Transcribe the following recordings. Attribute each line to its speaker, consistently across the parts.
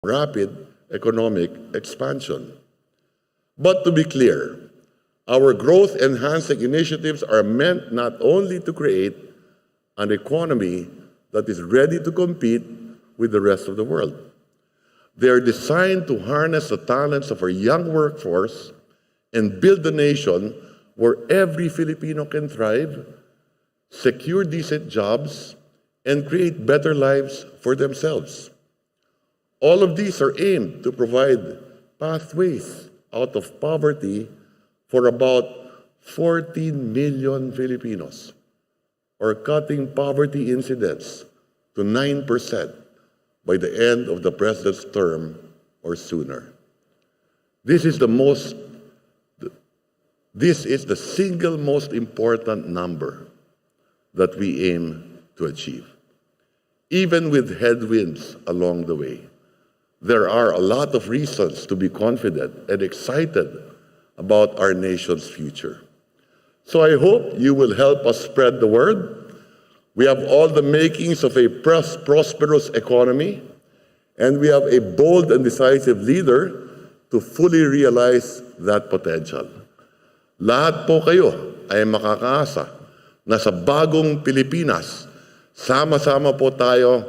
Speaker 1: rapid economic expansion. But to be clear, our growth-enhancing initiatives are meant not only to create an economy that is ready to compete with the rest of the world. They are designed to harness the talents of our young workforce and build a nation where every Filipino can thrive, secure decent jobs, and create better lives for themselves. All of these are aimed to provide pathways out of poverty for about 14 million Filipinos, or cutting poverty incidence to 9% by the end of the president's term or sooner. This is the single most important number that we aim to achieve. Even with headwinds along the way, there are a lot of reasons to be confident and excited about our nation's future. So I hope you will help us spread the word. We have all the makings of a prosperous economy, and we have a bold and decisive leader to fully realize that potential. Lahat po kayo ay makakaasa na sa bagong Pilipinas, sama-sama po tayo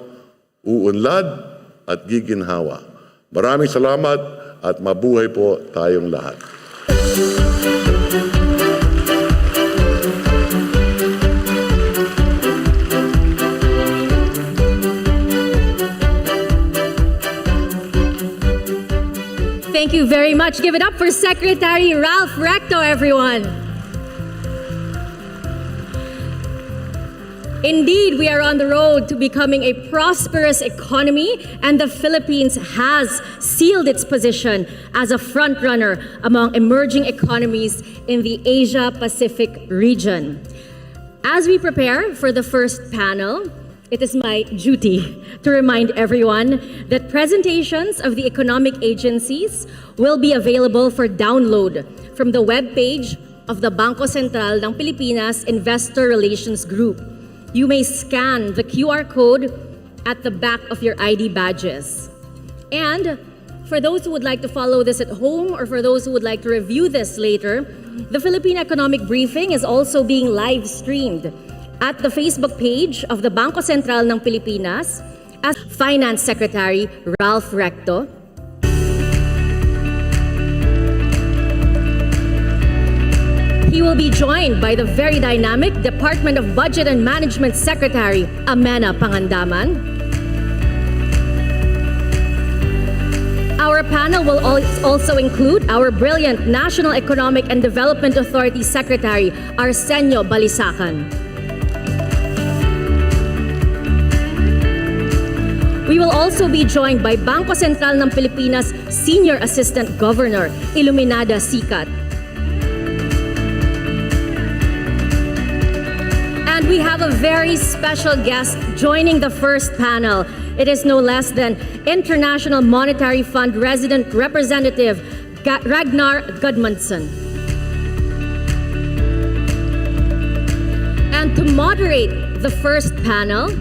Speaker 1: uunlad at giginhawa. Maraming salamat at mabuhay po tayong lahat.
Speaker 2: Thank you very much. Give it up for Secretary Ralph Recto, everyone. Indeed, we are on the road to becoming a prosperous economy, and the Philippines has sealed its position as a frontrunner among emerging economies in the Asia-Pacific region. As we prepare for the first panel, it is my duty to remind everyone that presentations of the economic agencies will be available for download from the webpage of the Bangko Sentral ng Pilipinas Investor Relations Group. You may scan the QR code at the back of your ID badges. And for those who would like to follow this at home, or for those who would like to review this later, the Philippine Economic Briefing is also being live streamed at the Facebook page of the Bangko Sentral ng Pilipinas as Finance Secretary Ralph Recto. He will be joined by the very dynamic Department of Budget and Management Secretary Amena Pangandaman. Our panel will also include our brilliant National Economic and Development Authority Secretary Arsenio Balisacan. We will also be joined by Bangko Sentral ng Pilipinas Senior Assistant Governor Iluminada Sicat. And we have a very special guest joining the first panel. It is no less than International Monetary Fund Resident Representative Ragnar Gudmundsson. And to moderate the first panel,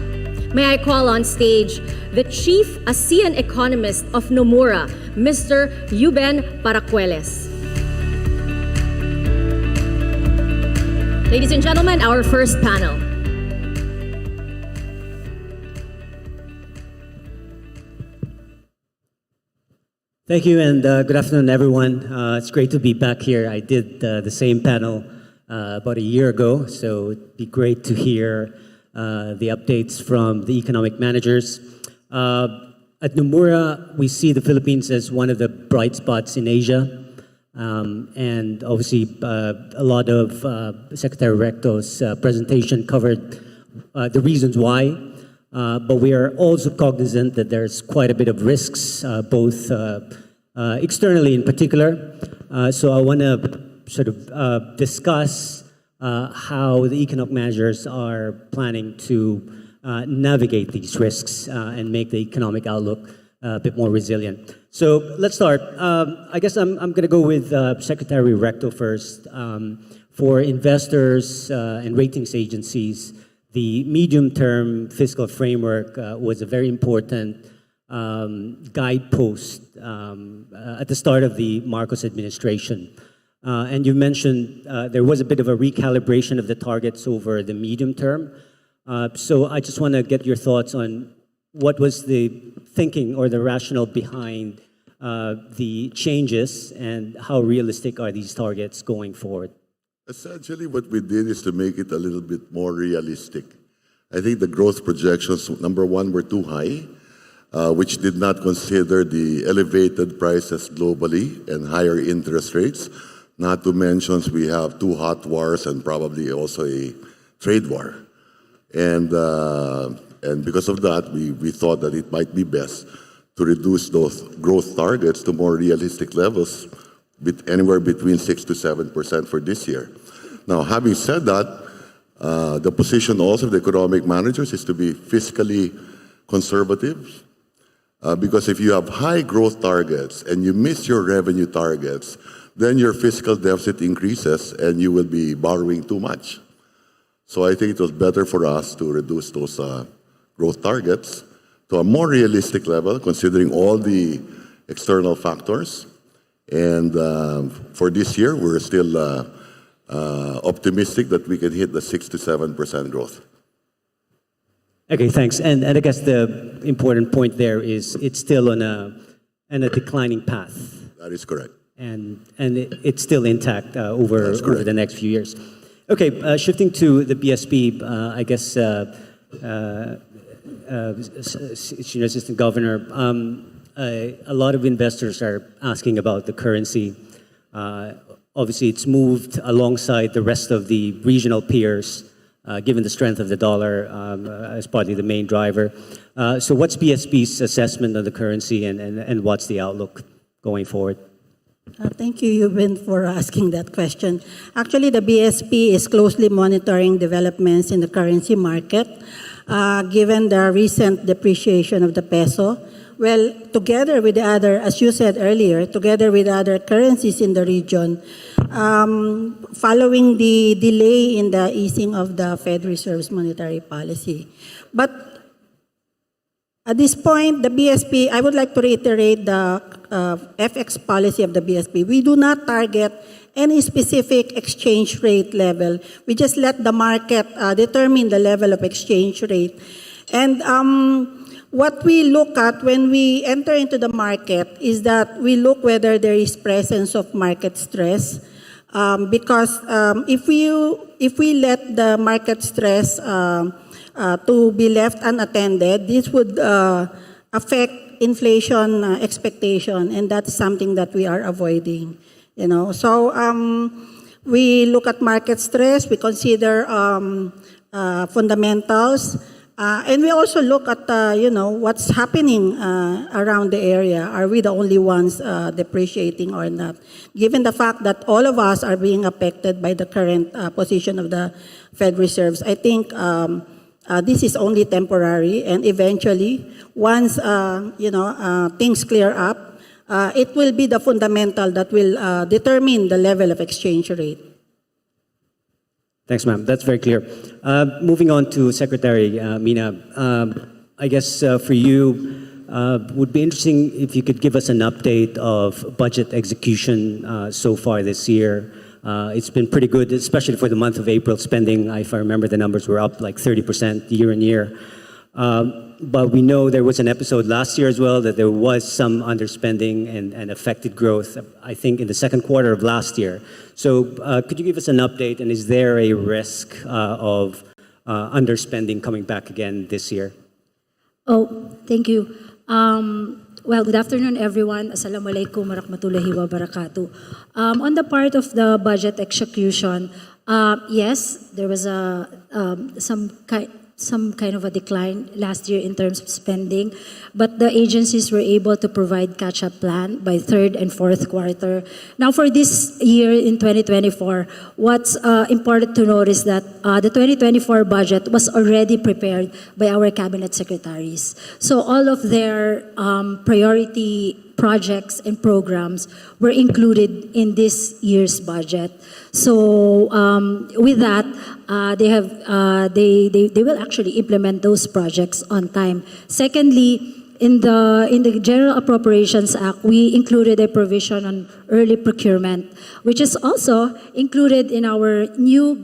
Speaker 2: may I call on stage the Chief ASEAN Economist of Nomura, Mr. Yuben Paracueles. Ladies and gentlemen, our first panel.
Speaker 3: Thank you, and good afternoon, everyone. It's great to be back here. I did the same panel about a year ago, so it'd be great to hear the updates from the economic managers. At Nomura, we see the Philippines as one of the bright spots in Asia. And obviously, a lot of Secretary Recto's presentation covered the reasons why, but we are also cognizant that there's quite a bit of risks, both externally in particular. So I want to sort of discuss how the economic managers are planning to navigate these risks and make the economic outlook a bit more resilient. So let's start. I guess I'm going to go with Secretary Recto first. For investors and ratings agencies, the medium-term fiscal framework was a very important guidepost at the start of the Marcos administration. And you mentioned there was a bit of a recalibration of the targets over the medium term. So I just want to get your thoughts on what was the thinking or the rationale behind the changes and how realistic are these targets going forward?
Speaker 1: Essentially, what we did is to make it a little bit more realistic. I think the growth projections, number one, were too high, which did not consider the elevated prices globally and higher interest rates. Not to mention, we have two hot wars and probably also a trade war. And because of that, we thought that it might be best to reduce those growth targets to more realistic levels, anywhere between 6 to 7% for this year. Now, having said that, the position also of the economic managers is to be fiscally conservative, because if you have high growth targets and you miss your revenue targets, then your fiscal deficit increases and you will be borrowing too much. So I think it was better for us to reduce those growth targets to a more realistic level, considering all the external factors. And for this year, we're still optimistic that we can hit the 6 to 7% growth.
Speaker 3: Okay, thanks. And I guess the important point there is it's still on a declining path.
Speaker 1: That is correct.
Speaker 3: And it's still intact over the next few years. Okay, shifting to the BSP, I guess, Senior Assistant Governor, a lot of investors are asking about the currency. Obviously, it's moved alongside the rest of the regional peers, given the strength of the dollar as partly the main driver. So what's BSP's assessment of the currency and what's the outlook going forward?
Speaker 4: Thank you, Eugene, for asking that question. Actually, the BSP is closely monitoring developments in the currency market, given the recent depreciation of the peso. Well, together with the other, as you said earlier, together with other currencies in the region, following the delay in the easing of the Fed Reserve's monetary policy. But at this point, the BSP, I would like to reiterate the FX policy of the BSP. We do not target any specific exchange rate level. We just let the market determine the level of exchange rate. And what we look at when we enter into the market is that we look whether there is presence of market stress. Because if we let the market stress to be left unattended, this would affect inflation expectation, and that's something that we are avoiding. So we look at market stress, we consider fundamentals, and we also look at what's happening around the area. Are we the only ones depreciating or not? Given the fact that all of us are being affected by the current position of the Fed Reserves, I think this is only temporary, and eventually, once things clear up, it will be the fundamental that will determine the level of exchange rate.
Speaker 3: Thanks, ma'am. That's very clear. Moving on to Secretary Mina, I guess for you, would be interesting if you could give us an update of budget execution so far this year. It's been pretty good, especially for the month of April. Spending, if I remember, the numbers were up like 30% year on year. But we know there was an episode last year as well that there was some underspending and affected growth, I think, in the second quarter of last year. So could you give us an update, and is there a risk of underspending coming back again this year?
Speaker 5: Oh, thank you. Well, good afternoon, everyone. Assalamualaikum warahmatullahi wabarakatuh. On the part of the budget execution, yes, there was some kind of a decline last year in terms of spending, but the agencies were able to provide catch-up plan by third and fourth quarter. Now, for this year in 2024, what's important to note is that the 2024 budget was already prepared by our cabinet secretaries. So all of their priority projects and programs were included in this year's budget. So with that, they will actually implement those projects on time. Secondly, in the General Appropriations Act, we included a provision on early procurement, which is also included in our new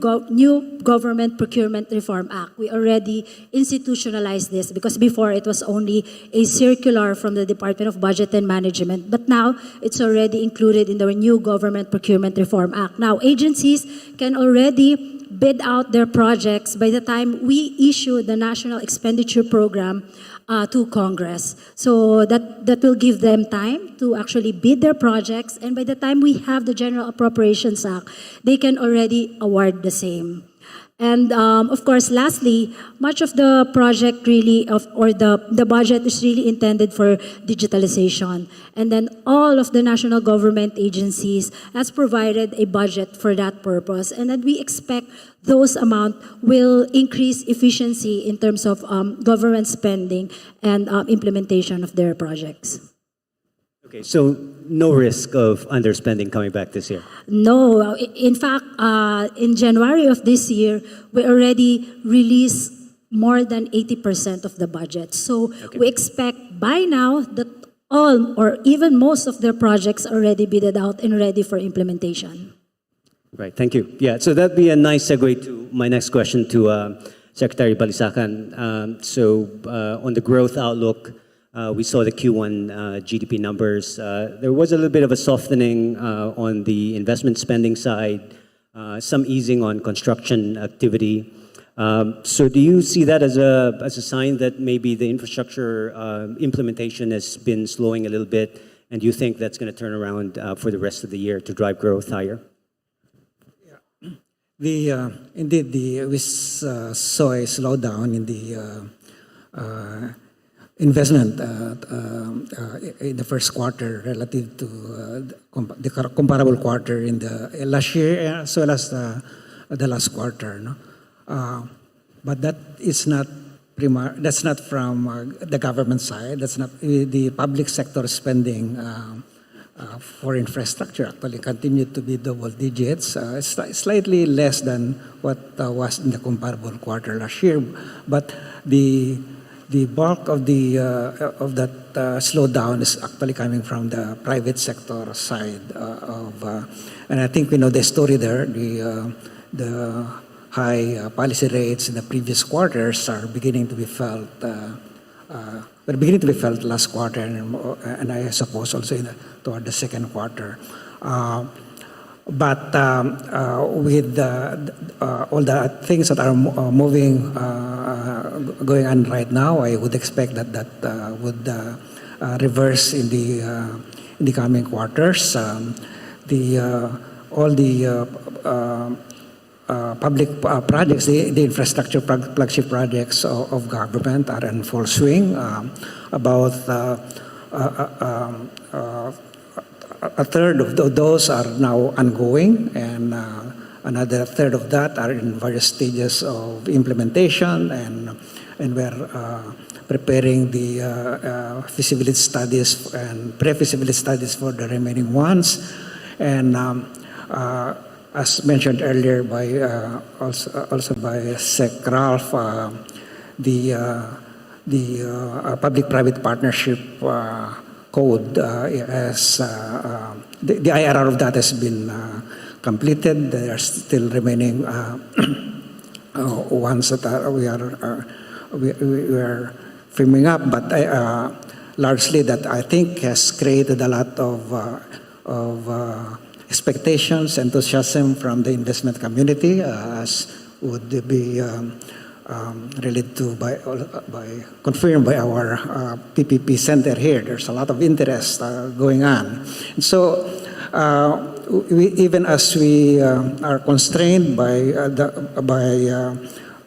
Speaker 5: Government Procurement Reform Act. We already institutionalized this because before it was only a circular from the Department of Budget and Management, but now it's already included in the new Government Procurement Reform Act. Now, agencies can already bid out their projects by the time we issue the National Expenditure Program to Congress. So that will give them time to actually bid their projects, and by the time we have the General Appropriations Act, they can already award the same. And of course, lastly, much of the project really, or the budget is really intended for digitalization. And then all of the national government agencies has provided a budget for that purpose. And then we expect those amount will increase efficiency in terms of government spending and implementation of their projects.
Speaker 3: Okay, so no risk of underspending coming back this year?
Speaker 5: No, in fact, in January of this year, we already released more than 80% of the budget. So we expect by now that all or even most of their projects are already bidded out and ready for implementation.
Speaker 3: Right, thank you. Yeah, so that'd be a nice segue to my next question to Secretary Balisacan. So on the growth outlook, we saw the Q1 GDP numbers. There was a little bit of a softening on the investment spending side, some easing on construction activity. So do you see that as a sign that maybe the infrastructure implementation has been slowing a little bit, and do you think that's going to turn around for the rest of the year to drive growth higher?
Speaker 6: Indeed, we saw a slowdown in the investment in the first quarter relative to the comparable quarter in the last year as well as the last quarter. No? But that is not that's not from the government side. That's not the public sector spending for infrastructure. Actually, continued to be double digits, slightly less than what was in the comparable quarter last year. But the bulk of that slowdown is actually coming from the private sector side and I think we know the story there. The high policy rates in the previous quarters are beginning to be felt. Were beginning to be felt last quarter, and I suppose also toward the second quarter. But with all the things that are moving, going on right now, I would expect that would reverse in the coming quarters. All the public projects, the infrastructure flagship projects of government are in full swing. About a third of those are now ongoing, and another third of that are in various stages of implementation, and we're preparing the feasibility studies and pre-feasibility studies for the remaining ones. And as mentioned earlier by also by Sec Ralph, the public-private partnership code has the IRR of that has been completed. There are still remaining ones that we are firming up, but largely that I think has created a lot of expectations, enthusiasm from the investment community, as would be related to confirmed by our PPP center here. There's a lot of interest going on. And so even as we are constrained by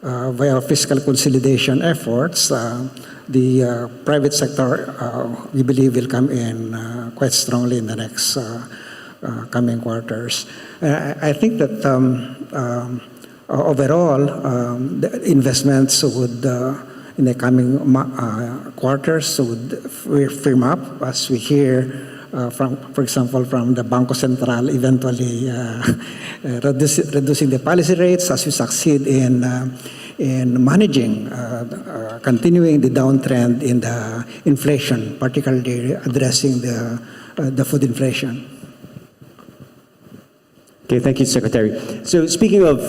Speaker 6: our fiscal consolidation efforts, the private sector, we believe, will come in quite strongly in the next coming quarters. I think that overall, the investments would, in the coming quarters, would firm up as we hear for example, from the Bangko Sentral, eventually reducing the policy rates as we succeed in in managing, continuing the downtrend in the inflation, particularly addressing the food inflation?
Speaker 3: Okay, thank you, Secretary. So speaking of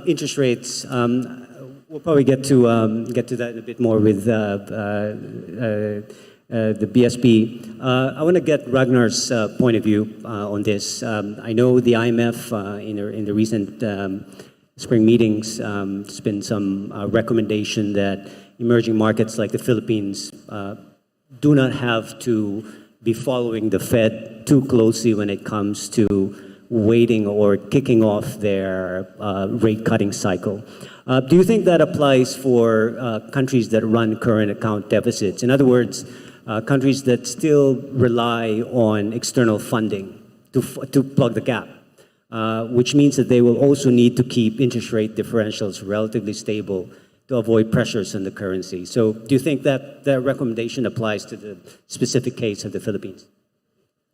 Speaker 3: interest rates, we'll probably get to that in a bit more with the BSP. I want to get Ragnar's point of view on this. I know the IMF in the recent spring meetings, there's been some recommendation that emerging markets like the Philippines do not have to be following the Fed too closely when it comes to waiting or kicking off their rate cutting cycle. Do you think that applies for countries that run current account deficits? In other words, countries that still rely on external funding to plug the gap, which means that they will also need to keep interest rate differentials relatively stable to avoid pressures on the currency. So do you think that that recommendation applies to the specific case of the Philippines?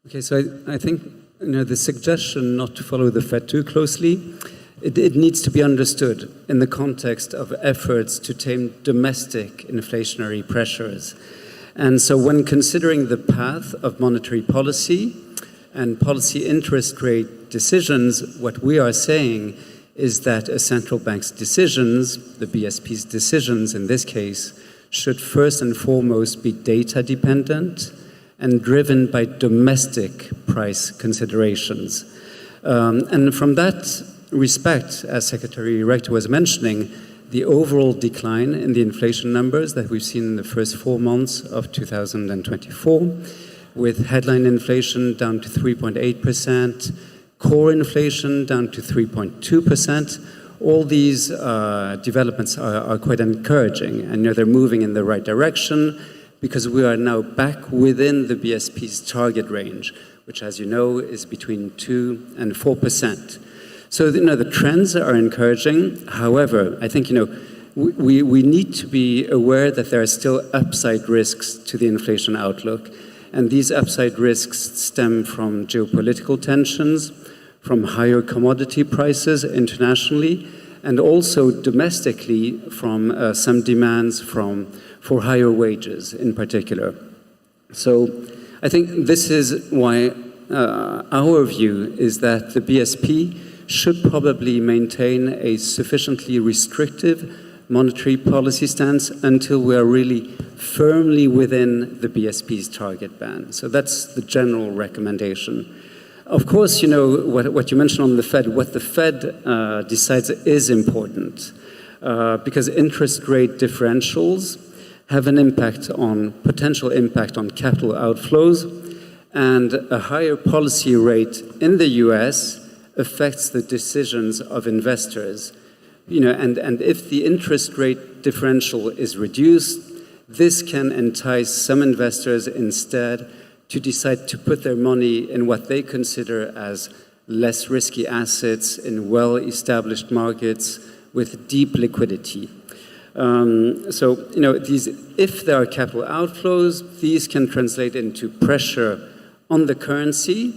Speaker 7: Okay, so I think the suggestion not to follow the Fed too closely, it needs to be understood in the context of efforts to tame domestic inflationary pressures. And so when considering the path of monetary policy and policy interest rate decisions, what we are saying is that a central bank's decisions, the BSP's decisions in this case, should first and foremost be data dependent and driven by domestic price considerations. And from that respect, as Secretary Rector was mentioning, the overall decline in the inflation numbers that we've seen in the first 4 months of 2024, with headline inflation down to 3.8%, core inflation down to 3.2%, all these developments are quite encouraging, and they're moving in the right direction, because we are now back within the BSP's target range, which, as you know, is between 2% and 4%. So, the trends are encouraging. However, I think, we need to be aware that there are still upside risks to the inflation outlook. And these upside risks stem from geopolitical tensions, from higher commodity prices internationally, and also domestically from some demands for higher wages in particular. So I think this is why our view is that the BSP should probably maintain a sufficiently restrictive monetary policy stance until we are really firmly within the BSP's target band. So that's the general recommendation. Of course, what you mentioned on the Fed, what the Fed decides is important because interest rate differentials have an potential impact on capital outflows, and a higher policy rate in the US affects the decisions of investors. And if the interest rate differential is reduced, this can entice some investors instead to decide to put their money in what they consider as less risky assets in well-established markets with deep liquidity. If there are capital outflows, these can translate into pressure on the currency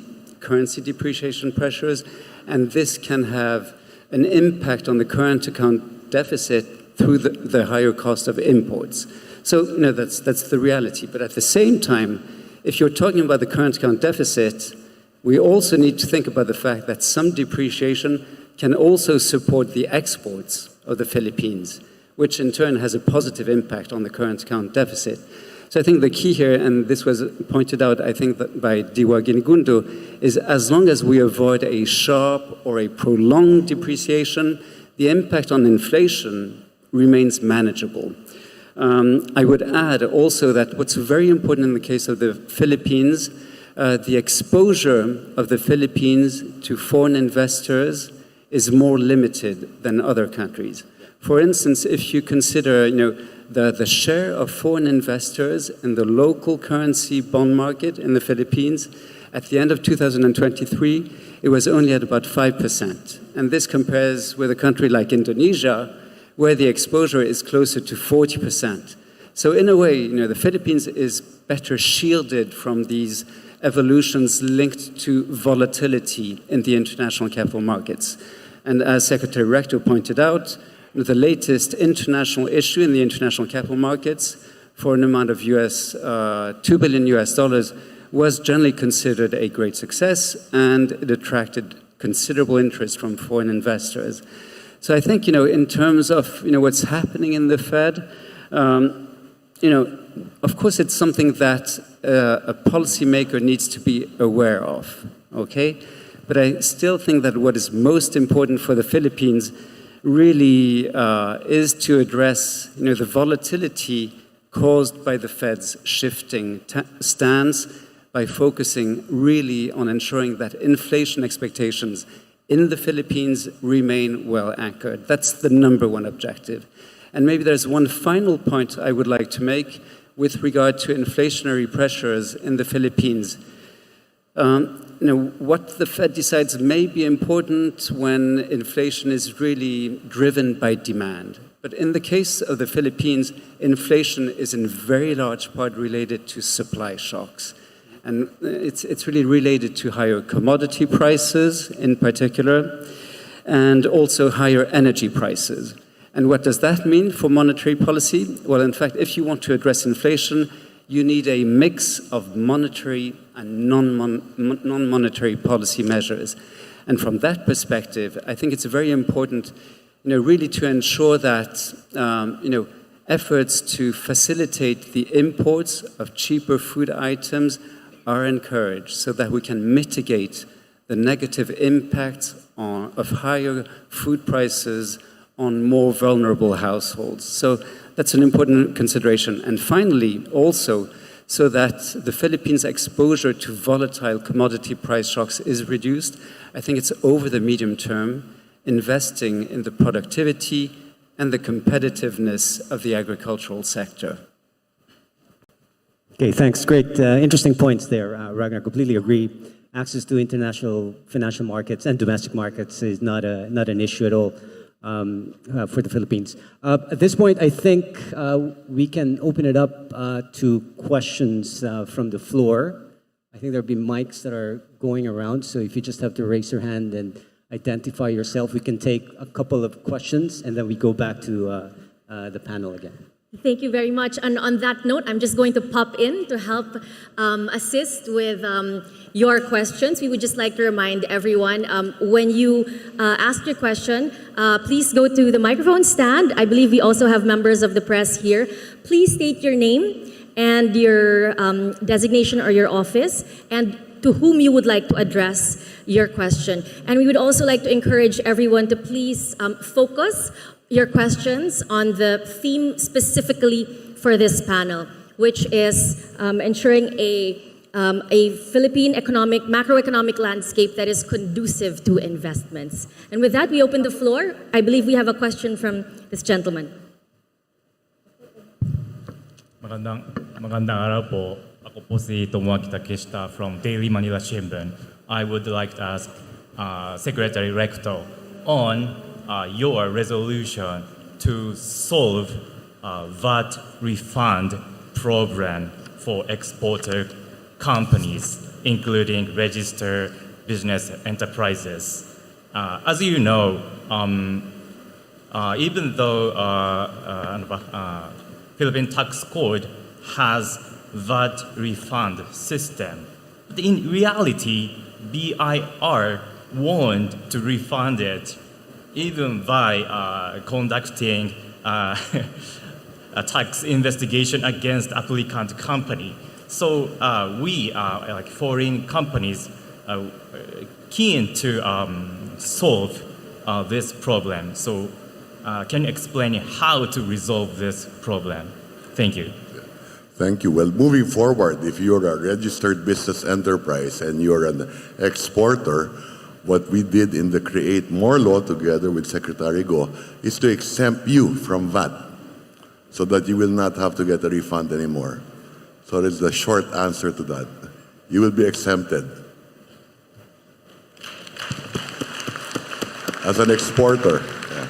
Speaker 7: depreciation pressures, and this can have an impact on the current account deficit through the higher cost of imports. So, that's the reality. But at the same time, if you're talking about the current account deficit, we also need to think about the fact that some depreciation can also support the exports of the Philippines, which in turn has a positive impact on the current account deficit. So I think the key here, and this was pointed out, I think, by Diwa Ginigundo, is as long as we avoid a sharp or a prolonged depreciation, the impact on inflation remains manageable. I would add also that what's very important in the case of the Philippines, the exposure of the Philippines to foreign investors is more limited than other countries. For instance, if you consider, the share of foreign investors in the local currency bond market in the Philippines, at the end of 2023, it was only at about 5%. And this compares with a country like Indonesia, where the exposure is closer to 40%. So in a way, the Philippines is better shielded from these evolutions linked to volatility in the international capital markets. And as Secretary Rector pointed out, the latest international issue in the international capital markets for an amount of $2 billion was generally considered a great success, and it attracted considerable interest from foreign investors. So I think, in terms of, what's happening in the Fed, of course it's something that a policymaker needs to be aware of, okay? But I still think that what is most important for the Philippines really is to address, the volatility caused by the Fed's shifting stance by focusing really on ensuring that inflation expectations in the Philippines remain well anchored. That's the number one objective. And maybe there's one final point I would like to make with regard to inflationary pressures in the Philippines. What the Fed decides may be important when inflation is really driven by demand. But in the case of the Philippines, inflation is in very large part related to supply shocks. And it's really related to higher commodity prices in particular, and also higher energy prices. And what does that mean for monetary policy? Well, in fact, if you want to address inflation, you need a mix of monetary and non-monetary policy measures. And from that perspective, I think it's very important, really to ensure that, efforts to facilitate the imports of cheaper food items are encouraged so that we can mitigate the negative impacts of higher food prices on more vulnerable households. So that's an important consideration. And finally, also, so that the Philippines' exposure to volatile commodity price shocks is reduced, I think it's over the medium term, investing in the productivity and the competitiveness of the agricultural sector.
Speaker 3: Okay, thanks. Great, interesting points there, Ragnar. Completely agree. Access to international financial markets and domestic markets is not an issue at all for the Philippines. At this point, I think we can open it up to questions from the floor. I think there'll be mics that are going around, so if you just have to raise your hand and identify yourself, we can take a couple of questions, and then we go back to the panel again.
Speaker 2: Thank you very much. And on that note, I'm just going to pop in to help assist with your questions. We would just like to remind everyone, when you ask your question, please go to the microphone stand. I believe we also have members of the press here. Please state your name and your designation or your office, and to whom you would like to address your question. And we would also like to encourage everyone to please focus your questions on the theme specifically for this panel, which is ensuring a Philippine macroeconomic landscape that is conducive to investments. And with that, we open the floor. I believe we have a question from this gentleman.
Speaker 8: Magandang araw po. Ako po si Tomoaki Takeshita from Daily Manila Shimbun. I would like to ask Secretary Rector on your resolution to solve VAT refund problem for exporter companies, including registered business enterprises. As you know, even though Philippine tax code has VAT refund system, but in reality, BIR want to refund it even by conducting a tax investigation against applicant company. So we are like foreign companies keen to solve this problem. So can you explain how to resolve this problem? Thank you.
Speaker 1: Thank you. Well, moving forward, if you're a registered business enterprise and you're an exporter, what we did in the Create More law together with Secretary Go is to exempt you from VAT so that you will not have to get a refund anymore. So that's the short answer to that. You will be exempted as an exporter. Yeah.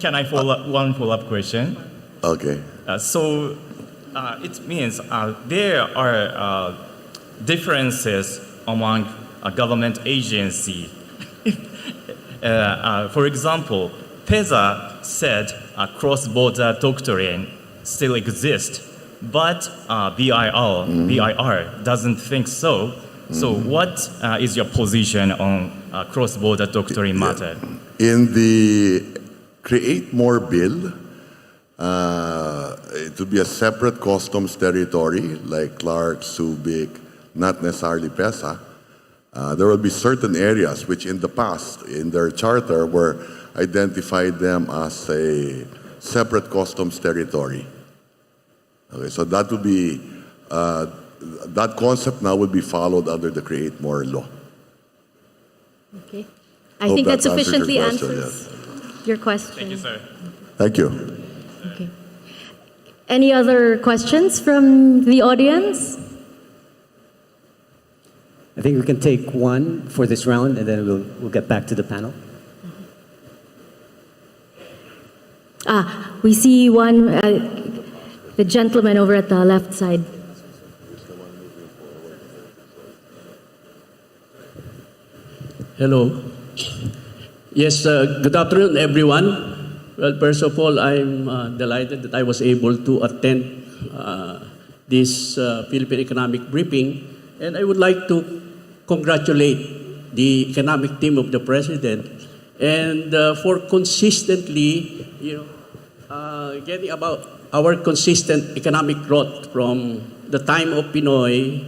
Speaker 8: Can I one follow-up question?
Speaker 1: Okay.
Speaker 8: So it means there are differences among government agency. For example, PESA said a cross-border doctrine still exists, but BIR doesn't think so. So what is your position on cross-border doctrine matter?
Speaker 1: In the Create More bill, it would be a separate customs territory like Clark, Subic, not necessarily PESA. There will be certain areas which in the past, in their charter, were identified them as a separate customs territory. Okay, so that would be, that concept now would be followed under the Create More law.
Speaker 2: Okay. I
Speaker 1: Hope
Speaker 2: think that
Speaker 1: that answers your
Speaker 2: sufficiently
Speaker 1: question,
Speaker 2: answers your question.
Speaker 8: Thank you, sir.
Speaker 1: Thank you.
Speaker 2: Okay. Any other questions from the audience?
Speaker 3: I think we can take one for this round, and then we'll get back to the panel.
Speaker 2: We see one, the gentleman over at the left side.
Speaker 9: Hello. Yes, good afternoon, everyone. Well, first of all, I'm delighted that I was able to attend this Philippine economic briefing, and I would like to congratulate the economic team of the President and for consistently, getting about our consistent economic growth from the time of Pinoy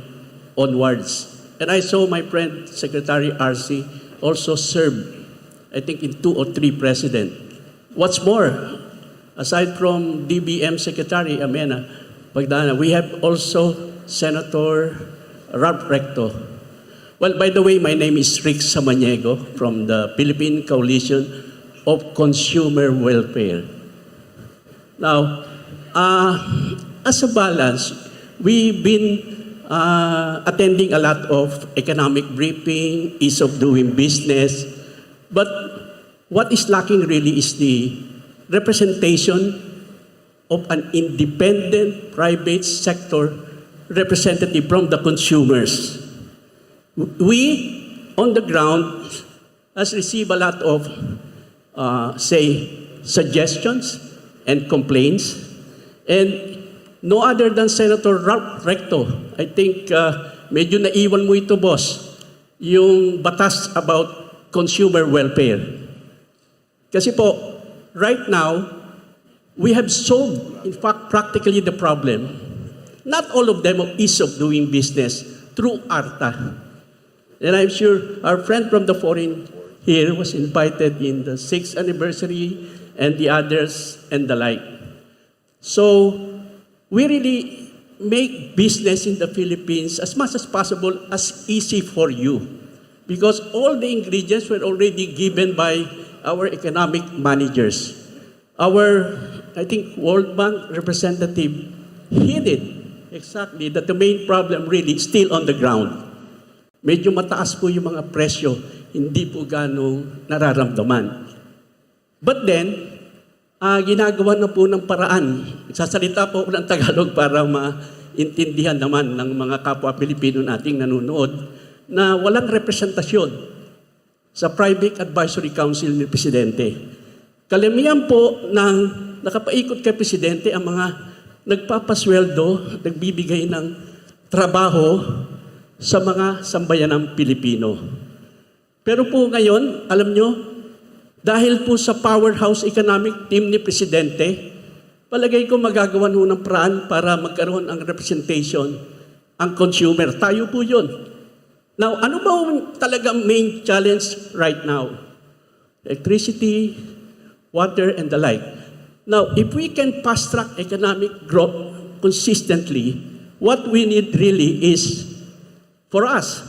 Speaker 9: onwards. And I saw my friend Secretary RC also served, I think, in 2 or 3 presidents. What's more, aside from DBM Secretary Amena Pagdana, we have also Senator Ralph Recto. Well, by the way, my name is Rick Samaniego from the Philippine Coalition of Consumer Welfare. Now, as a balance, we've been attending a lot of economic briefing, ease of doing business, but what is lacking really is the representation of an independent private sector representative from the consumers. We, on the ground, has received a lot of, suggestions and complaints, and no other than Senator Ralph Recto. I think medyo naiwan mo ito, boss, yung batas about consumer welfare. Kasi po, right now, we have solved, in fact, practically the problem. Not all of them of ease of doing business through ARTA. And I'm sure our friend from the foreign here was invited in the 6th anniversary and the others and the like. So, we really make business in the Philippines as much as possible as easy for you, because all the ingredients were already given by our economic managers. Our, I think, World Bank representative hit it exactly that the main problem really is still on the ground. Medyo mataas po yung mga presyo, hindi po ganong nararamdaman. But then, ginagawa na po ng paraan. Sasalita po ako ng Tagalog para maintindihan naman ng mga kapwa Pilipino nating nanonood na walang representasyon sa Private Advisory Council ni Presidente. Kalimihan po ng nakapaikot kay Presidente ang mga nagpapasweldo, nagbibigay ng trabaho sa mga sambayanang Pilipino. Pero po ngayon, alam nyo, dahil po sa powerhouse economic team ni Presidente, palagay ko magagawa ng paraan para magkaroon ang representation ang consumer. Tayo po yun. Now, ano ba talagang main challenge right now? Electricity, water, and the like. Now, if we can fast-track economic growth consistently, what we need really is for us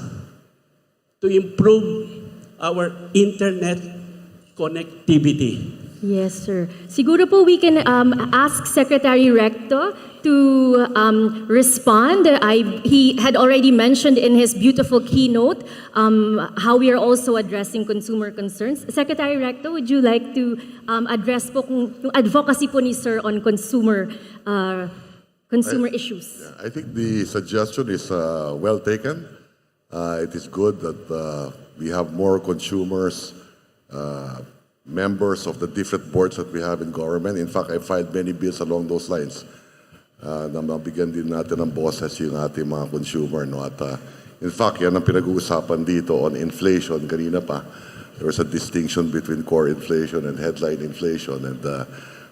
Speaker 9: to improve our internet connectivity.
Speaker 2: Yes, sir. Siguro po we can ask Secretary Recto to respond. He had already mentioned in his beautiful keynote how we are also addressing consumer concerns. Secretary Recto, would you like to address po yung advocacy po ni sir on consumer issues?
Speaker 1: I think the suggestion is well taken. It is good that we have more consumers, members of the different boards that we have in government. In fact, I filed many bills along those lines. Na mabigyan din natin ng boses yung ating mga consumer. No? At, in fact, yan ang pinag-uusapan dito on inflation. Kanina pa, there was a distinction between core inflation and headline inflation. And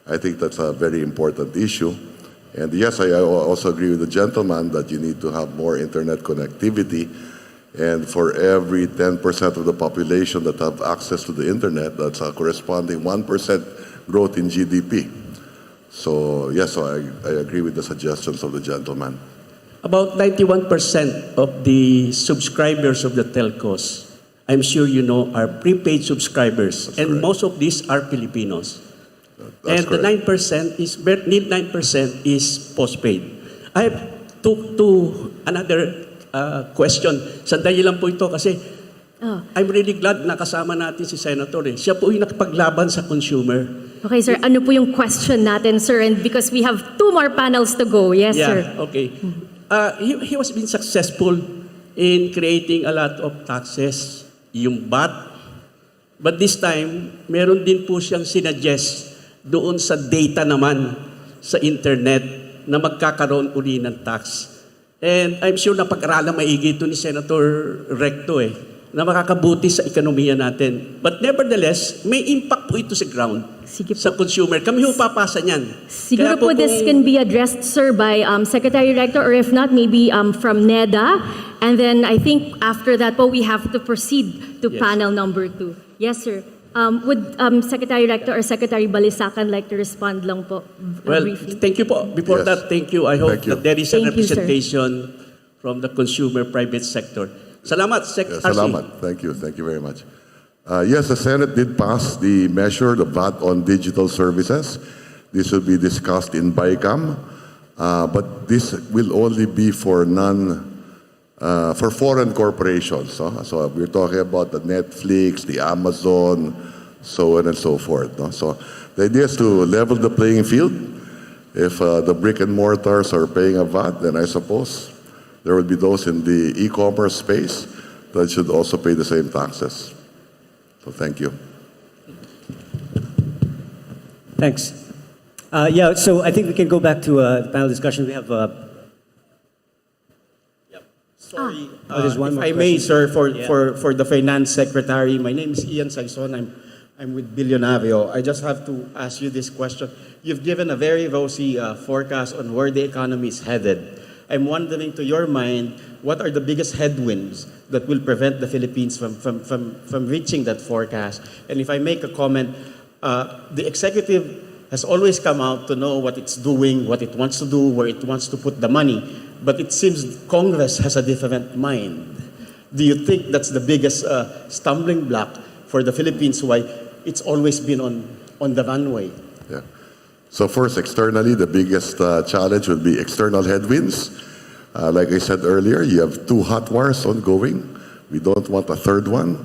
Speaker 1: I think that's a very important issue. And yes, I also agree with the gentleman that you need to have more internet connectivity. And for every 10% of the population that have access to the internet, that's a corresponding 1% growth in GDP. So yes, so I agree with the suggestions of the gentleman.
Speaker 9: About 91% of the subscribers of the telcos, I'm sure you know, are prepaid subscribers.
Speaker 1: That's
Speaker 9: and
Speaker 1: correct.
Speaker 9: most of these are Filipinos.
Speaker 1: That's
Speaker 9: And the
Speaker 1: correct.
Speaker 9: 9% is, need 9% is postpaid. I have to another question. Sandali lang po ito kasi I'm really glad na kasama natin si Senator. Siya po yung nakipaglaban sa consumer.
Speaker 2: Okay, sir. Ano po yung question natin, sir? And because we have 2 more panels to go. Yes, sir.
Speaker 9: Okay. He was been successful in creating a lot of taxes, yung VAT. But this time, meron din po siyang sinuggest doon sa data naman sa internet na magkakaroon uli ng tax. And I'm sure na pag-aralan maigi ito ni Senator Recto na makakabuti sa ekonomiya natin. But nevertheless, may impact po ito sa ground,
Speaker 2: Sige po.
Speaker 9: sa consumer. Kami ho papasa niyan.
Speaker 2: Siguro
Speaker 9: Kaya
Speaker 2: po this
Speaker 9: kung-
Speaker 2: can be addressed, sir, by Secretary Rector, or if not, maybe from NEDA. And then I think after that po, we have to proceed to
Speaker 9: Yes.
Speaker 2: panel number 2. Yes, sir. Would Secretary Rector or Secretary Balisacan like to respond lang po
Speaker 9: Well,
Speaker 2: briefly?
Speaker 9: thank you po. Before
Speaker 1: Yes.
Speaker 9: that, thank you. I hope
Speaker 1: Thank you.
Speaker 9: that there is a
Speaker 2: Thank you, sir.
Speaker 9: representation from the consumer private sector. Salamat, Sec. RC.
Speaker 1: Salamat. Thank you. Thank you very much. Yes, the Senate did pass the measure, the VAT on digital services. This will be discussed in BICAM, but this will only be for for foreign corporations. No? So we're talking about the Netflix, the Amazon, so on and so forth. No? So the idea is to level the playing field. If the brick and mortars are paying a VAT, then I suppose there will be those in the e-commerce space that should also pay the same taxes. So thank you.
Speaker 3: Thanks. Yeah, so I think we can go back to the panel discussion. We have
Speaker 10: Sorry,
Speaker 3: there's one
Speaker 10: if
Speaker 3: more
Speaker 10: I may,
Speaker 3: question.
Speaker 10: sir, for the Finance Secretary, my name is Ian Saison. I'm with Billonavio. I just have to ask you this question. You've given a very rosy forecast on where the economy is headed. I'm wondering, to your mind, what are the biggest headwinds that will prevent the Philippines from reaching that forecast? And if I make a comment, the executive has always come out to know what it's doing, what it wants to do, where it wants to put the money. But it seems Congress has a different mind. Do you think that's the biggest stumbling block for the Philippines, why it's always been on the runway?
Speaker 1: Yeah. So first, externally, the biggest challenge would be external headwinds. Like I said earlier, you have 2 hot wars ongoing. We don't want a third one.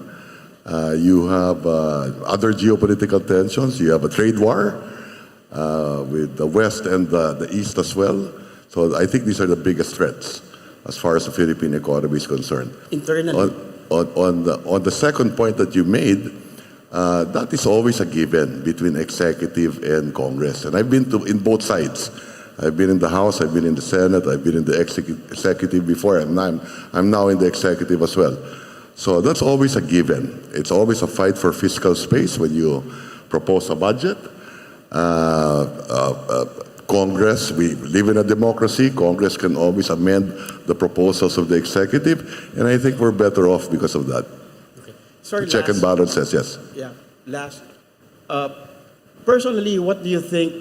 Speaker 1: You have other geopolitical tensions. You have a trade war with the West and the East as well. So I think these are the biggest threats as far as the Philippine economy is concerned.
Speaker 10: Internally?
Speaker 1: On the second point that you made, that is always a given between executive and Congress. And I've been in both sides. I've been in the House, I've been in the Senate, I've been in the executive before, and I'm now in the executive as well. So that's always a given. It's always a fight for fiscal space when you propose a budget. Congress, we live in a democracy. Congress can always amend the proposals of the executive, and I think we're better off because of that.
Speaker 10: Sorry,
Speaker 1: The check and balance says yes.
Speaker 10: Yeah, last. Personally, what do you think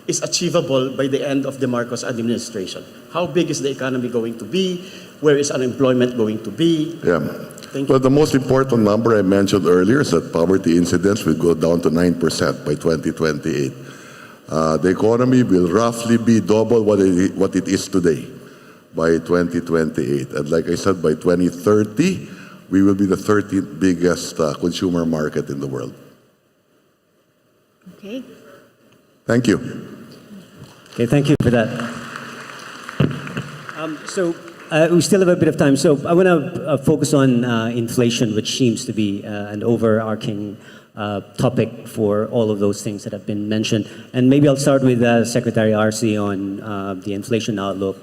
Speaker 10: is achievable by the end of the Marcos administration? How big is the economy going to be? Where is unemployment going to be?
Speaker 1: Yeah.
Speaker 10: Thank you.
Speaker 1: Well, the most important number I mentioned earlier is that poverty incidence will go down to 9% by 2028. The economy will roughly be double what it is today by 2028. And like I said, by 2030, we will be the 13th biggest consumer market in the world.
Speaker 2: Okay.
Speaker 1: Thank you.
Speaker 3: Okay, thank you for that. So We still have a bit of time, so I want to focus on inflation, which seems to be an overarching topic for all of those things that have been mentioned. And maybe I'll start with Secretary Arce on the inflation outlook.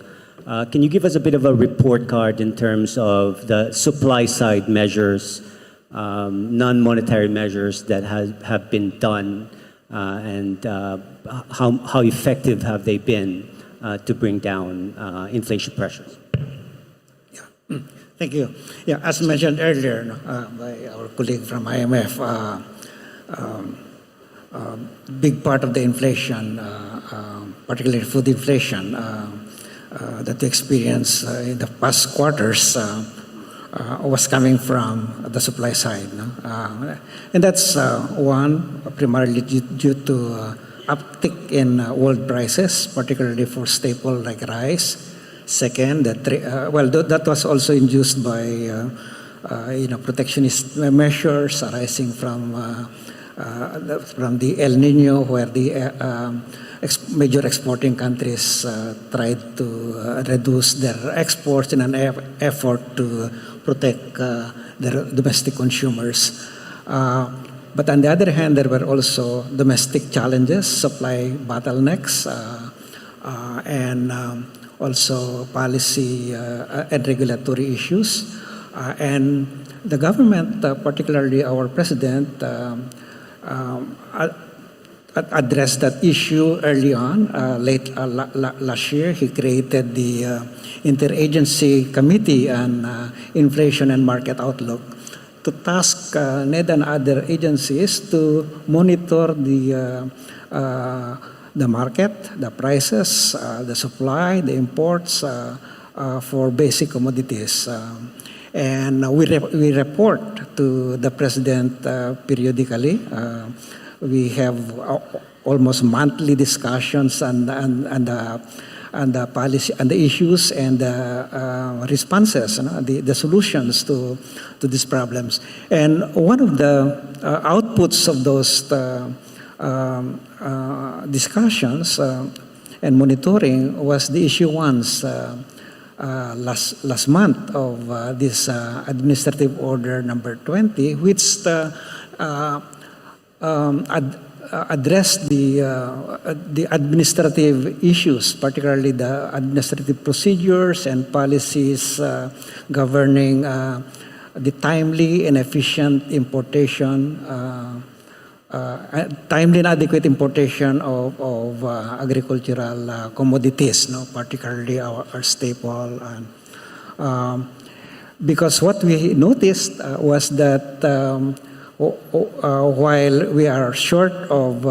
Speaker 3: Can you give us a bit of a report card in terms of the supply side measures, non-monetary measures that have been done, and how effective have they been to bring down inflation pressures?
Speaker 6: Yeah, thank you. Yeah, as mentioned earlier by our colleague from IMF, big part of the inflation, particularly food inflation, that we experienced in the past quarters was coming from the supply side. And that's one, primarily due to uptick in world prices, particularly for staple like rice. Second, that was also induced by protectionist measures arising from the El Nino, where the major exporting countries tried to reduce their exports in an effort to protect their domestic consumers. But on the other hand, there were also domestic challenges, supply bottlenecks, and also policy and regulatory issues. And the government, particularly our president, addressed that issue early on. Late last year, he created the Interagency Committee on Inflation and Market Outlook to task NED and other agencies to monitor the market, the prices, the supply, the imports for basic commodities. And we report to the president periodically. We have almost monthly discussions on the policy and the issues and the responses, the solutions to these problems. And one of the outputs of those discussions and monitoring was the issuance last month of this Administrative Order number 20, which address the administrative issues, particularly the administrative procedures and policies governing the timely and efficient importation, timely and adequate importation of agricultural commodities, particularly our staple. And, because what we noticed was that while we are short of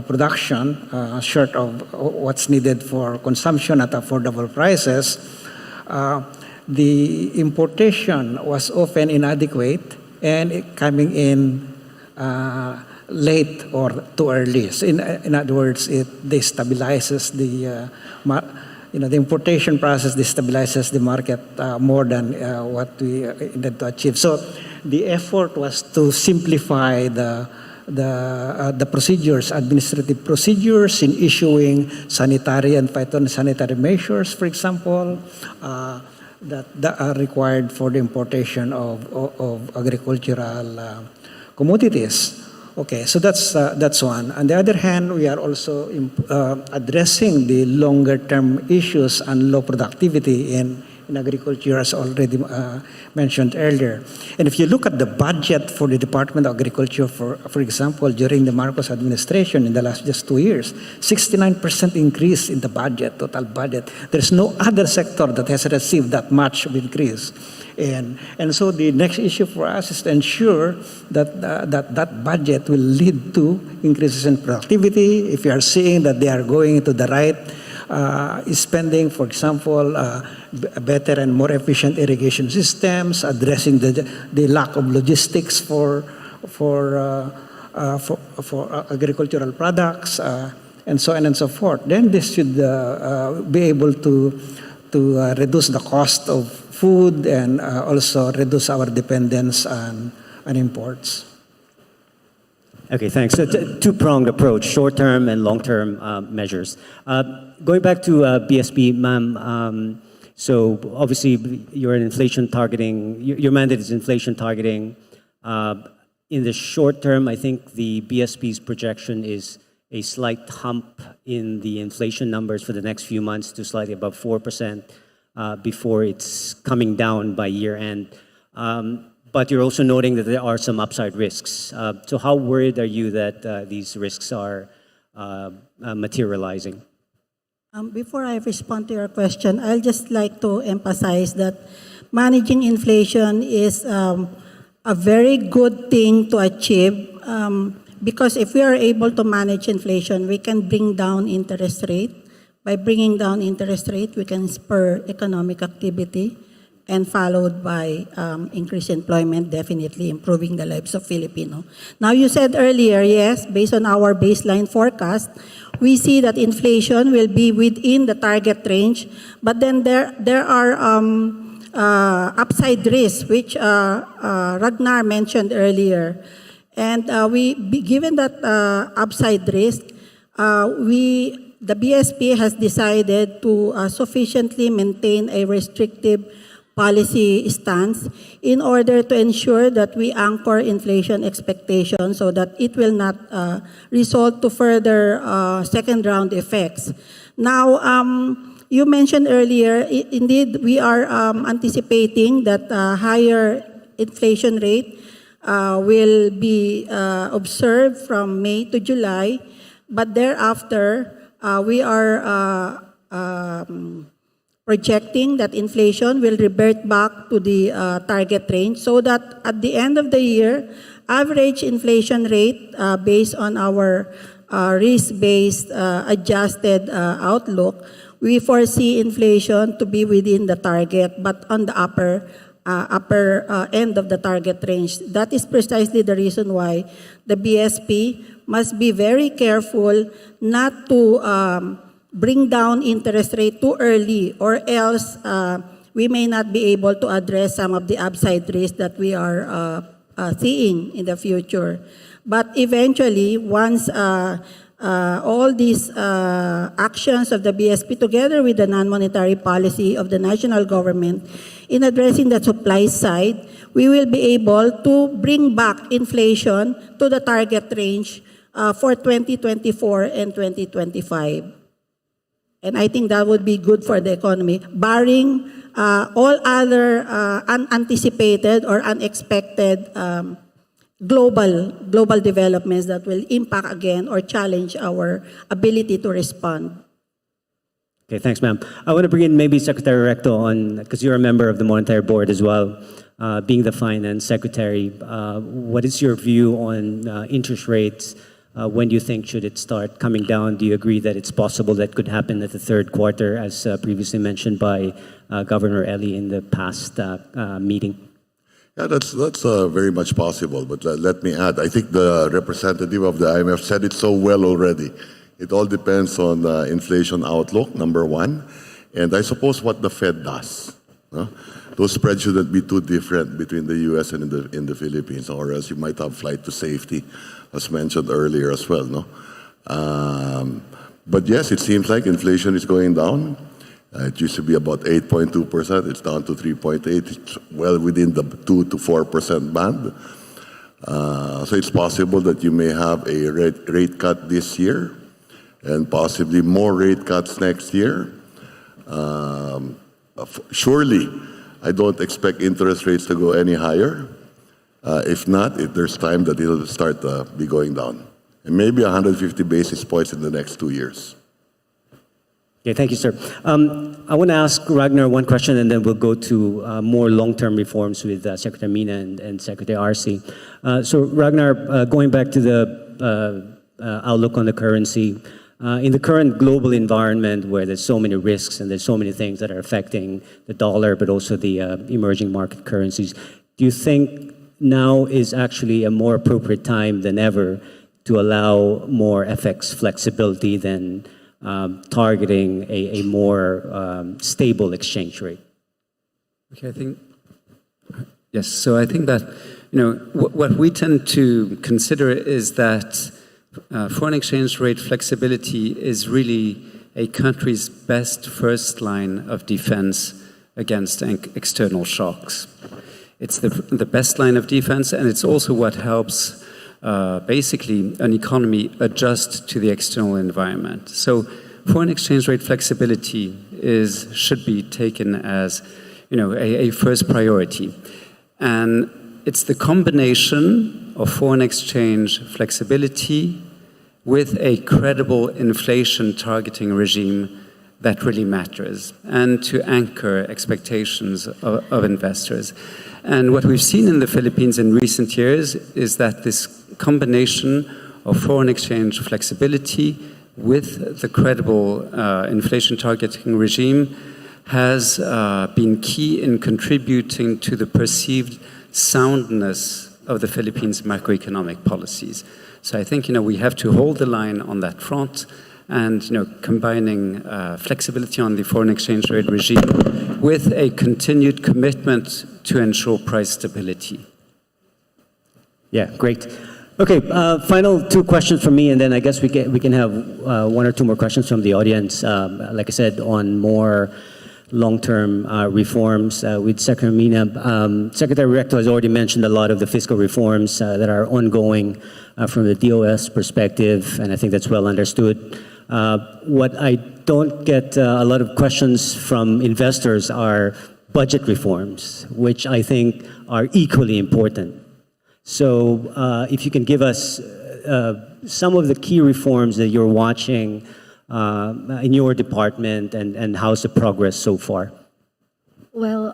Speaker 6: production, short of what's needed for consumption at affordable prices, the importation was often inadequate and coming in late or too early. So in other words, it destabilizes the importation process destabilizes the market more than what we intended to achieve. So the effort was to simplify the procedures, administrative procedures in issuing sanitary and phytosanitary measures, for example, that are required for the importation of agricultural commodities. Okay, so that's one. On the other hand, we are also addressing the longer-term issues and low productivity in agriculture, as already mentioned earlier. And if you look at the budget for the Department of Agriculture, for example, during the Marcos administration in the last just 2 years, 69% increase in the budget, total budget. There's no other sector that has received that much of increase. And so the next issue for us is to ensure that that budget will lead to increases in productivity. If you are seeing that they are going into the right spending, for example, better and more efficient irrigation systems, addressing the lack of logistics for agricultural products, and so on and so forth. Then this should be able to reduce the cost of food and also reduce our dependence on imports.
Speaker 3: Okay, thanks. So two-pronged approach, short-term and long-term measures. Going back to BSP, ma'am, So obviously, you're an inflation targeting, your mandate is inflation targeting. In the short term, I think the BSP's projection is a slight hump in the inflation numbers for the next few months to slightly above 4% before it's coming down by year end. But you're also noting that there are some upside risks. So how worried are you that these risks are materializing?
Speaker 4: Before I respond to your question, I'll just like to emphasize that managing inflation is a very good thing to achieve because if we are able to manage inflation, we can bring down interest rate. By bringing down interest rate, we can spur economic activity and followed by increased employment, definitely improving the lives of Filipino. Now, you said earlier, yes, based on our baseline forecast, we see that inflation will be within the target range, but then there are upside risks, which Ragnar mentioned earlier. And given that upside risk, the BSP has decided to sufficiently maintain a restrictive policy stance in order to ensure that we anchor inflation expectations so that it will not result to further second round effects. Now, you mentioned earlier, indeed, we are anticipating that higher inflation rate will be observed from May to July, but thereafter, we are projecting that inflation will revert back to the target range so that at the end of the year, average inflation rate based on our risk-based adjusted outlook, we foresee inflation to be within the target but on the upper end of the target range. That is precisely the reason why the BSP must be very careful not to bring down interest rate too early, or else we may not be able to address some of the upside risks that we are seeing in the future. But eventually, once all these actions of the BSP together with the non-monetary policy of the national government in addressing the supply side, we will be able to bring back inflation to the target range for 2024 and 2025. And I think that would be good for the economy, barring all other unanticipated or unexpected global developments that will impact again or challenge our ability to respond.
Speaker 3: Okay, thanks, ma'am. I want to bring in maybe Secretary Recto on, because you're a member of the Monetary Board as well, being the Finance Secretary. What is your view on interest rates? When do you think should it start coming down? Do you agree that it's possible that could happen at the third quarter, as previously mentioned by Governor Eli in the past meeting?
Speaker 1: Yeah, that's very much possible. But let me add, I think the representative of the IMF said it so well already. It all depends on the inflation outlook, number one, and I suppose what the Fed does. Those spreads shouldn't be too different between the U.S. and in the Philippines, or else you might have flight to safety, as mentioned earlier as well. No, but yes, it seems like inflation is going down. It used to be about 8.2%. It's down to 3.8%. It's well within the 2 to 4% band. So it's possible that you may have a rate cut this year, and possibly more rate cuts next year. Surely, I don't expect interest rates to go any higher. If not, there's time that it'll start be going down. And maybe 150 basis points in the next 2 years.
Speaker 3: Okay, thank you, sir. I want to ask Ragnar one question, and then we'll go to more long-term reforms with Secretary Mina and Secretary Arce. So Ragnar, going back to the outlook on the currency, in the current global environment where there's so many risks and there's so many things that are affecting the dollar, but also the emerging market currencies, do you think now is actually a more appropriate time than ever to allow more FX flexibility than targeting a more stable exchange rate?
Speaker 7: Okay, I think, yes, so I think that, what we tend to consider is that foreign exchange rate flexibility is really a country's best first line of defense against external shocks. It's the best line of defense, and it's also what helps basically an economy adjust to the external environment. So foreign exchange rate flexibility should be taken as a first priority. And it's the combination of foreign exchange flexibility with a credible inflation targeting regime that really matters, and to anchor expectations of investors. And what we've seen in the Philippines in recent years is that this combination of foreign exchange flexibility with the credible inflation targeting regime has been key in contributing to the perceived soundness of the Philippines' macroeconomic policies. So I think we have to hold the line on that front, and combining flexibility on the foreign exchange rate regime with a continued commitment to ensure price stability.
Speaker 3: Yeah, great. Okay, final two questions from me, and then I guess we can have one or two more questions from the audience. Like I said, on more long-term reforms with Secretary Mina. Secretary Recto has already mentioned a lot of the fiscal reforms that are ongoing from the DOS perspective, and I think that's well understood. What I don't get a lot of questions from investors are budget reforms, which I think are equally important. So if you can give us some of the key reforms that you're watching in your department, and how's the progress so far?
Speaker 5: Well,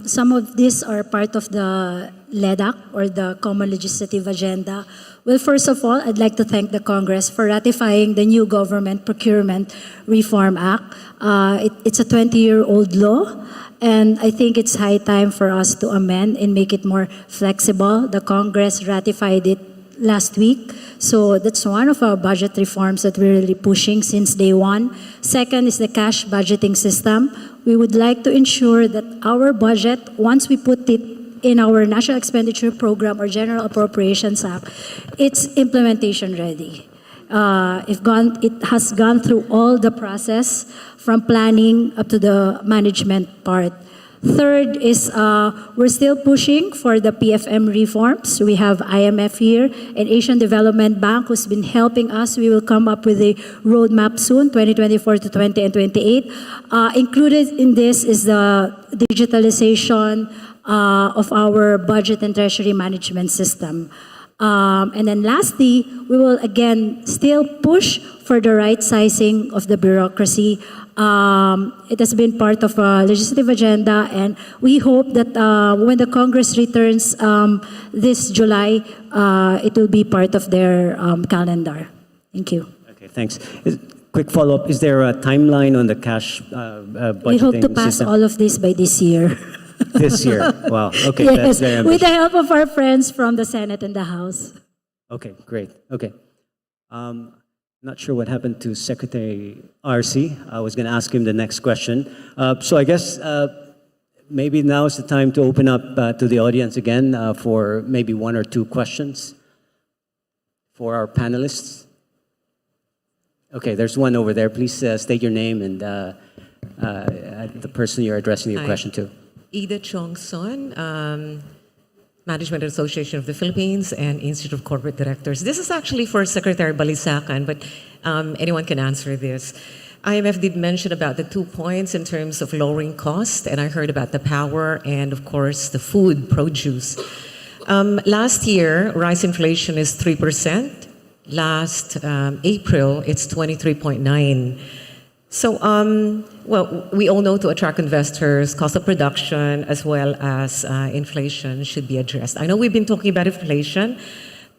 Speaker 5: some of these are part of the LEDAC, or the Common Legislative Agenda. Well, first of all, I'd like to thank the Congress for ratifying the new Government Procurement Reform Act. It's a 20-year-old law, and I think it's high time for us to amend and make it more flexible. The Congress ratified it last week. So that's one of our budget reforms that we're really pushing since day one. Second is the cash budgeting system. We would like to ensure that our budget, once we put it in our National Expenditure Program or General Appropriations Act, it's implementation ready. It has gone through all the process from planning up to the management part. Third is we're still pushing for the PFM reforms. We have IMF here and Asian Development Bank who's been helping us. We will come up with a roadmap soon, 2024 to 2028. Included in this is the digitalization of our budget and treasury management system. And then lastly, we will again still push for the right sizing of the bureaucracy. It has been part of a legislative agenda, and we hope that when the Congress returns this July, it will be part of their calendar. Thank you.
Speaker 3: Okay, thanks. Quick follow-up, is there a timeline on the cash budgeting
Speaker 5: We hope to pass
Speaker 3: system?
Speaker 5: all of this by this year.
Speaker 3: This year? Wow, okay.
Speaker 5: Yes,
Speaker 3: That's very
Speaker 5: with
Speaker 3: ambitious.
Speaker 5: the help of our friends from the Senate and the House.
Speaker 3: Okay, great. Okay. Not sure what happened to Secretary RC. I was going to ask him the next question. So I guess maybe now is the time to open up to the audience again for maybe one or two questions for our panelists. Okay, there's one over there. Please state your name and the person you're addressing your question to.
Speaker 11: Ida Chong-son, Management Association of the Philippines and Institute of Corporate Directors. This is actually for Secretary Balisacan, but anyone can answer this. IMF did mention about the 2 points in terms of lowering cost, and I heard about the power and, of course, the food, produce. Last year, rice inflation is 3%. Last April, it's 23.9%. So, well, we all know to attract investors, cost of production as well as inflation should be addressed. I know we've been talking about inflation,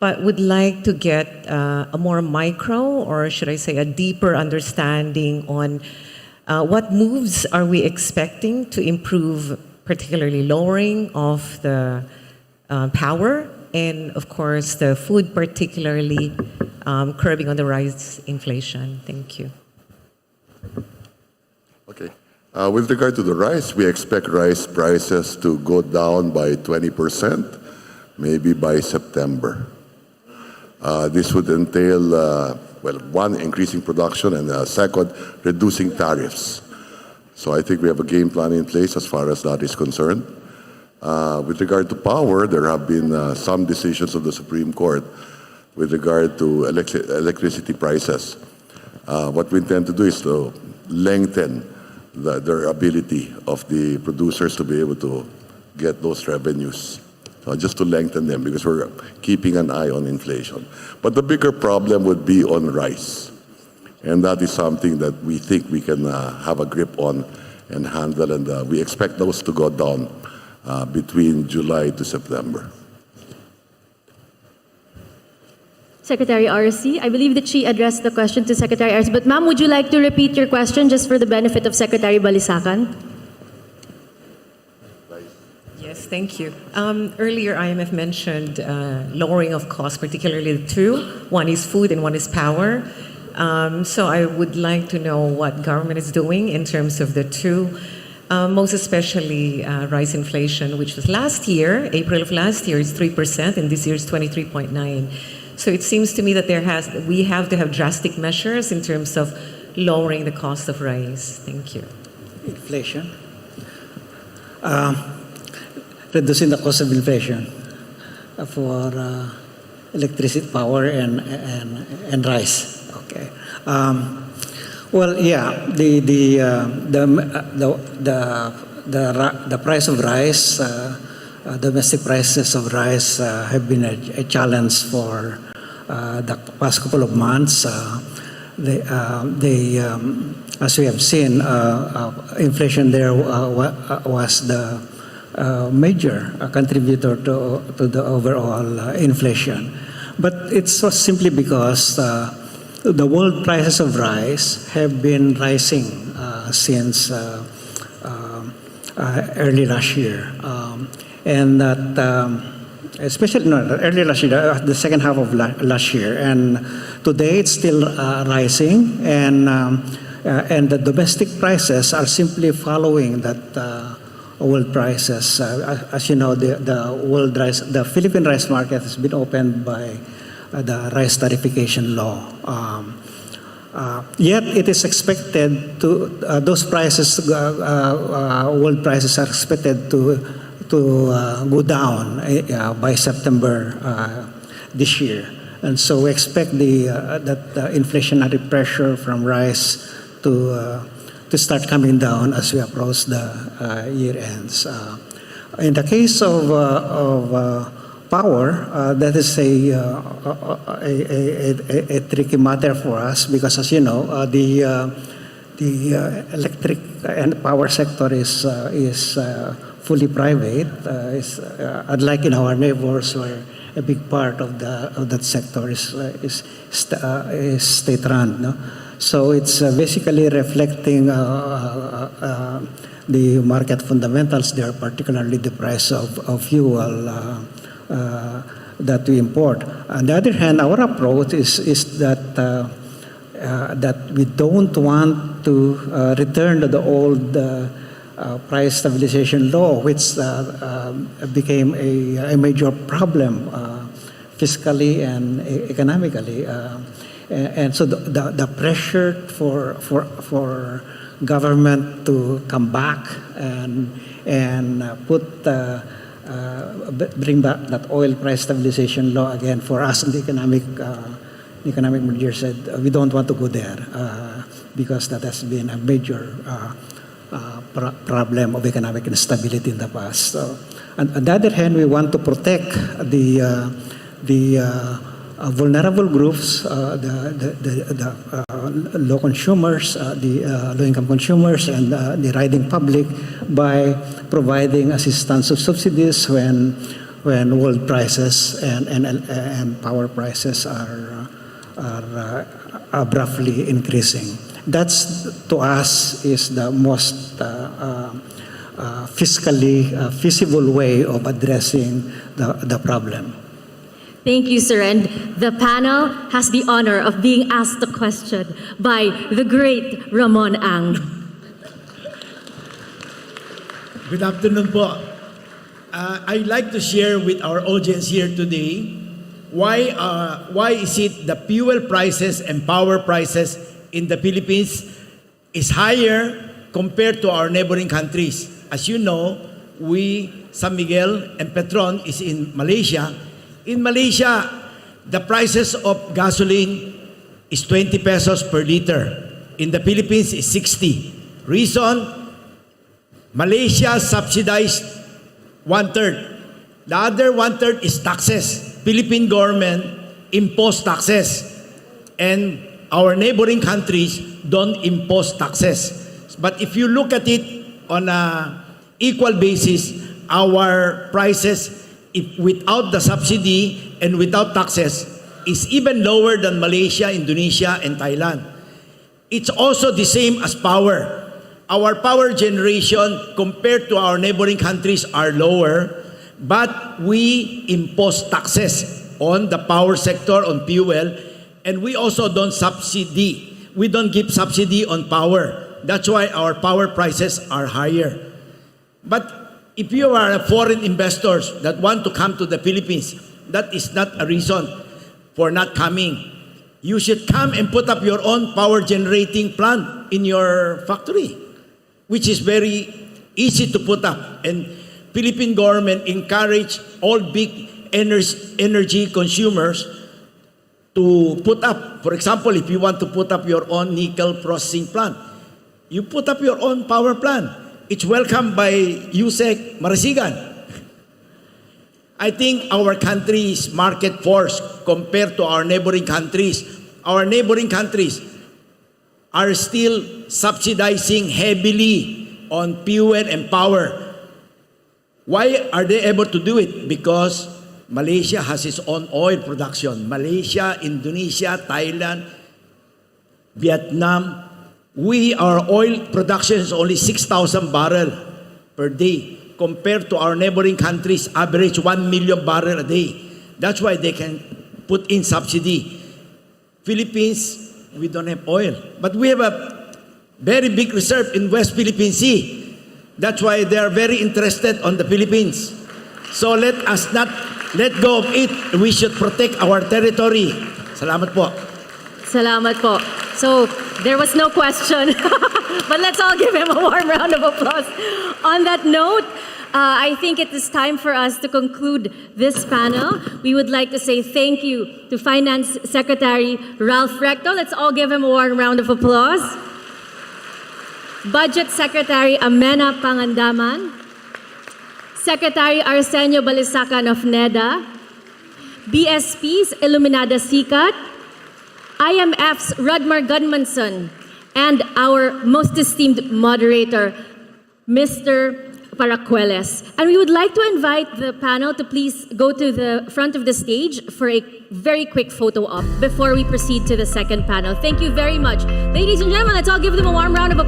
Speaker 11: but would like to get a more micro, or should I say a deeper understanding on what moves are we expecting to improve, particularly lowering of the power and, of course, the food, particularly curbing on the rise inflation. Thank you.
Speaker 1: Okay. With regard to the rice, we expect rice prices to go down by 20%, maybe by September. This would entail, well, one, increasing production, and second, reducing tariffs. So I think we have a game plan in place as far as that is concerned. With regard to power, there have been some decisions of the Supreme Court with regard to electricity prices. What we intend to do is to lengthen their ability of the producers to be able to get those revenues. Just to lengthen them, because we're keeping an eye on inflation. But the bigger problem would be on rice. And that is something that we think we can have a grip on and handle, and we expect those to go down between July to September.
Speaker 2: Secretary RC, I believe that she addressed the question to Secretary RC, but ma'am, would you like to repeat your question just for the benefit of Secretary Balisacan?
Speaker 11: Yes, thank you. Earlier, IMF mentioned lowering of costs, particularly the two. One is food and one is power. So I would like to know what government is doing in terms of the two, most especially rice inflation, which was last year, April of last year, is 3%, and this year is 23.9%. So it seems to me that we have to have drastic measures in terms of lowering the cost of rice. Thank you.
Speaker 6: Inflation. Reducing the cost of inflation for electricity, power, and rice. Okay. Well, yeah, the price of rice, domestic prices of rice have been a challenge for the past couple of months. As we have seen, inflation there was the major contributor to the overall inflation. But it's so simply because the world prices of rice have been rising since early last year. And that, especially early last year, the second half of last year. And today it's still rising, and the domestic prices are simply following that world prices. As you know, the Philippine rice market has been opened by the rice tarification law. Yet it is expected to those prices, world prices, are expected to go down by September this year, and so we expect that the inflationary pressure from rice to start coming down as we approach the year ends. In the case of power, that is a tricky matter for us, because, as you know, the electric and power sector is fully private. Unlike in our neighbors, where a big part of that sector is state-run. No? So it's basically reflecting the market fundamentals there, particularly the price of fuel that we import. On the other hand, our approach is that we don't want to return to the old price stabilization law, which became a major problem fiscally and economically. And so the pressure for government to come back and bring back that oil price stabilization law again, for us in the economic manager said we don't want to go there because that has been a major problem of economic instability in the past. So, on the other hand, we want to protect the vulnerable groups, the low consumers, the low-income consumers, and the riding public by providing assistance of subsidies when world prices and power prices are abruptly increasing. That's, to us, is the most fiscally feasible way of addressing the problem.
Speaker 2: Thank you, sir. And the panel has the honor of being asked the question by the great Ramon Ang.
Speaker 12: Good afternoon po. I'd like to share with our audience here today why is it the fuel prices and power prices in the Philippines is higher compared to our neighboring countries. As you know, San Miguel and Petron is in Malaysia. In Malaysia, the prices of gasoline is 20 pesos per liter. In the Philippines is 60. Reason, Malaysia subsidized 1/3. The other 1/3 is taxes. Philippine government impose taxes. And our neighboring countries don't impose taxes. But if you look at it on a equal basis, our prices without the subsidy and without taxes is even lower than Malaysia, Indonesia, and Thailand. It's also the same as power. Our power generation compared to our neighboring countries are lower, but we impose taxes on the power sector, on fuel, and we also don't subsidy. We don't give subsidy on power. That's why our power prices are higher. But if you are foreign investors that want to come to the Philippines, that is not a reason for not coming. You should come and put up your own power generating plant in your factory, which is very easy to put up. And Philippine government encourage all big energy consumers to put up. For example, if you want to put up your own nickel processing plant, you put up your own power plant. It's welcomed by USEC Marasigan. I think our country's market force compared to our neighboring countries, are still subsidizing heavily on fuel and power. Why are they able to do it? Because Malaysia has its own oil production. Malaysia, Indonesia, Thailand, Vietnam. Our oil production is only 6,000 barrels per day compared to our neighboring countries, average 1 million barrels a day. That's why they can put in subsidy. Philippines, we don't have oil. But we have a very big reserve in West Philippine Sea. That's why they are very interested on the Philippines. So let us not let go of it. We should protect our territory. Salamat po.
Speaker 2: Salamat po. So, there was no question. But let's all give him a warm round of applause. On that note, I think it is time for us to conclude this panel. We would like to say thank you to Finance Secretary Ralph Recto. Let's all give him a warm round of applause. Budget Secretary Amena Pangandaman. Secretary Arsenio Balisacan of NEDA. BSP's Illuminada Sikat. IMF's Rudmar Gudmundsson. And our most esteemed moderator, Mr. Paracueles. And we would like to invite the panel to please go to the front of the stage for a very quick photo op before we proceed to the second panel. Thank you very much. Ladies and gentlemen, let's all give them a warm round of applause.